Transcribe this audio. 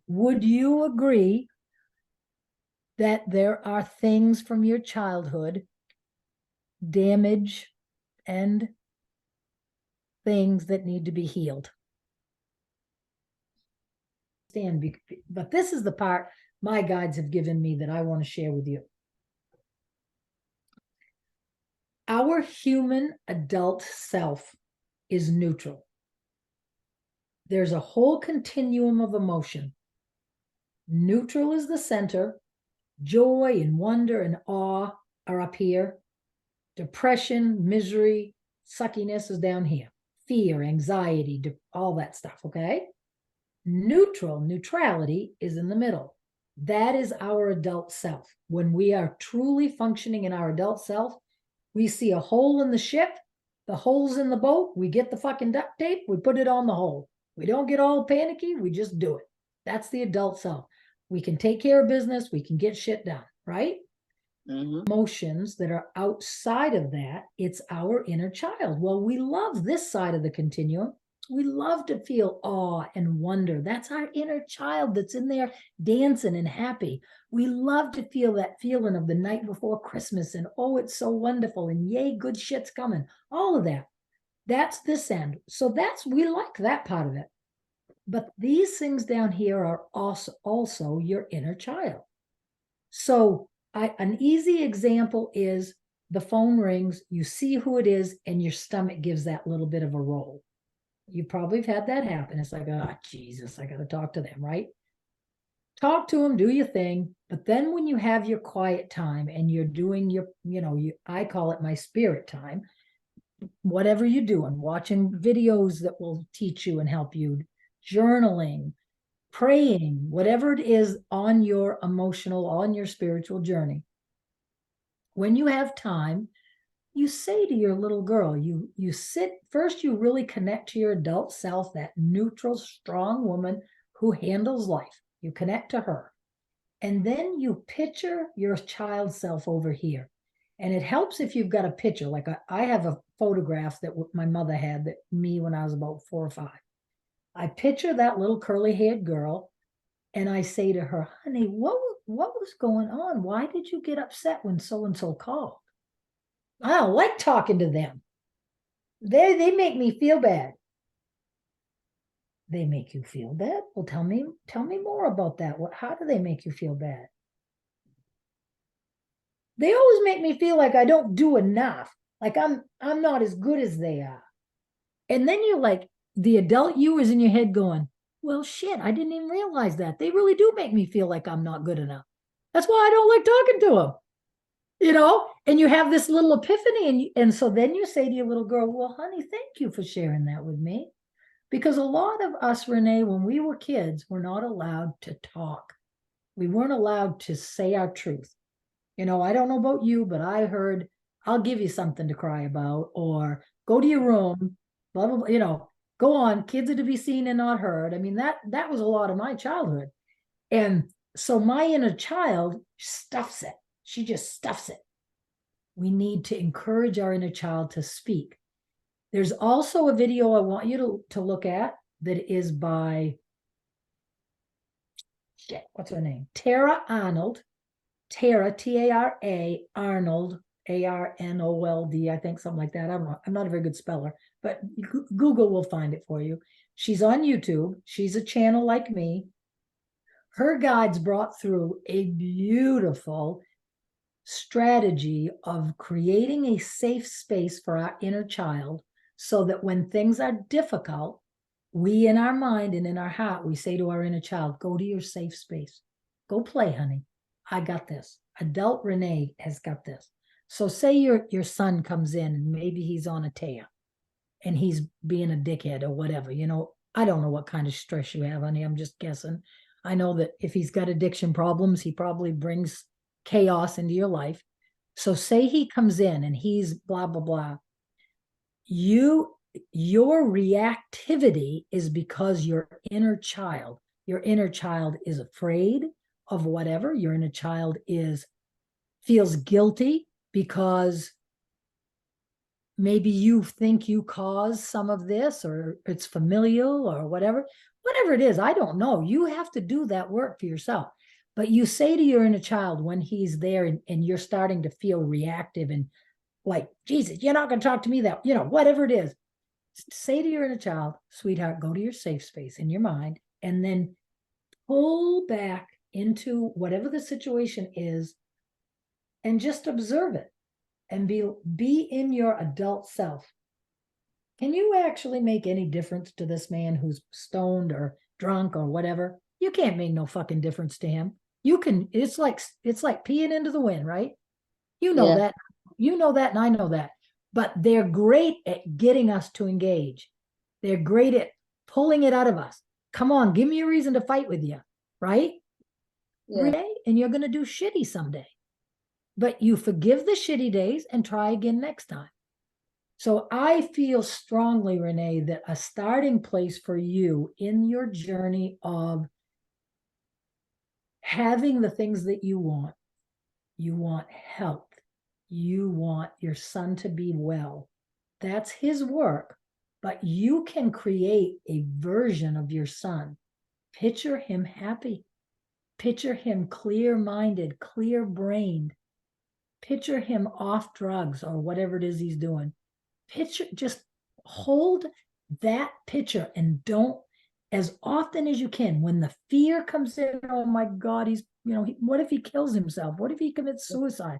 Would you agree that there are things from your childhood, damage and things that need to be healed? But this is the part my guides have given me that I want to share with you. Our human adult self is neutral. There's a whole continuum of emotion. Neutral is the center. Joy and wonder and awe are up here. Depression, misery, suckiness is down here. Fear, anxiety, all that stuff, okay? Neutrality is in the middle. That is our adult self. When we are truly functioning in our adult self, we see a hole in the ship, the hole's in the boat, we get the fucking duct tape, we put it on the hole. We don't get all panicky, we just do it. That's the adult self. We can take care of business, we can get shit done, right? Emotions that are outside of that, it's our inner child. Well, we love this side of the continuum. We love to feel awe and wonder. That's our inner child that's in there dancing and happy. We love to feel that feeling of the night before Christmas and, oh, it's so wonderful and yay, good shit's coming. All of that. That's this end. So we like that part of it. But these things down here are also your inner child. So an easy example is the phone rings, you see who it is, and your stomach gives that little bit of a roll. You probably have had that happen. It's like, oh, Jesus, I got to talk to them, right? Talk to them, do your thing. But then when you have your quiet time and you're doing your, I call it my spirit time, whatever you're doing, watching videos that will teach you and help you, journaling, praying, whatever it is on your emotional, on your spiritual journey. When you have time, you say to your little girl, you sit first, you really connect to your adult self, that neutral, strong woman who handles life. You connect to her. And then you picture your child self over here. And it helps if you've got a picture. Like I have a photograph that my mother had that me when I was about 4 or 5. I picture that little curly haired girl and I say to her, honey, what was going on? Why did you get upset when so-and-so called? I don't like talking to them. They make me feel bad. They make you feel bad? Well, tell me more about that. How do they make you feel bad? They always make me feel like I don't do enough. Like I'm not as good as they are. And then you're like, the adult you is in your head going, well, shit, I didn't even realize that. They really do make me feel like I'm not good enough. That's why I don't like talking to them. And you have this little epiphany. And so then you say to your little girl, well, honey, thank you for sharing that with me. Because a lot of us, Renee, when we were kids, were not allowed to talk. We weren't allowed to say our truth. I don't know about you, but I heard, I'll give you something to cry about, or go to your room, blah, blah, blah, go on. Kids are to be seen and not heard. I mean, that was a lot of my childhood. And so my inner child stuffs it. She just stuffs it. We need to encourage our inner child to speak. There's also a video I want you to look at that is by, what's her name? Tara Arnold. Tara, T-A-R-A, Arnold, A-R-N-O-L-D, I think, something like that. I'm not a very good speller, but Google will find it for you. She's on YouTube. She's a channel like me. Her guides brought through a beautiful strategy of creating a safe space for our inner child so that when things are difficult, we in our mind and in our heart, we say to our inner child, go to your safe space. Go play, honey. I got this. Adult Renee has got this. So say your son comes in and maybe he's on a tear and he's being a dickhead or whatever. I don't know what kind of stress you have, honey. I'm just guessing. I know that if he's got addiction problems, he probably brings chaos into your life. So say he comes in and he's blah, blah, blah. Your reactivity is because your inner child is afraid of whatever. Your inner child feels guilty because maybe you think you caused some of this, or it's familial or whatever whatever it is, I don't know. You have to do that work for yourself. But you say to your inner child when he's there and you're starting to feel reactive and like, Jesus, you're not going to talk to me that, whatever it is, say to your inner child, sweetheart, go to your safe space in your mind and then pull back into whatever the situation is and just observe it and be in your adult self. Can you actually make any difference to this man who's stoned or drunk or whatever? You can't make no fucking difference to him. You can, it's like peeing into the wind, right? You know Yeah. that. You know that, and I know that. But they're great at getting us to engage. They're great at pulling it out of us. Come on, give me a reason to fight with you, right? Yeah. Renee, and you're going to do shitty someday. But you forgive the shitty days and try again next time. So I feel strongly, Renee, that a starting place for you in your journey of having the things that you want health, you want your son to be well. That's his work, but you can create a version of your son. Picture him happy. Picture him clear-minded, clear-brained. Picture him off drugs or whatever it is he's doing. Just hold that picture and don't, as often as you can, when the fear comes in, oh my God, what if he kills himself? What if he commits suicide?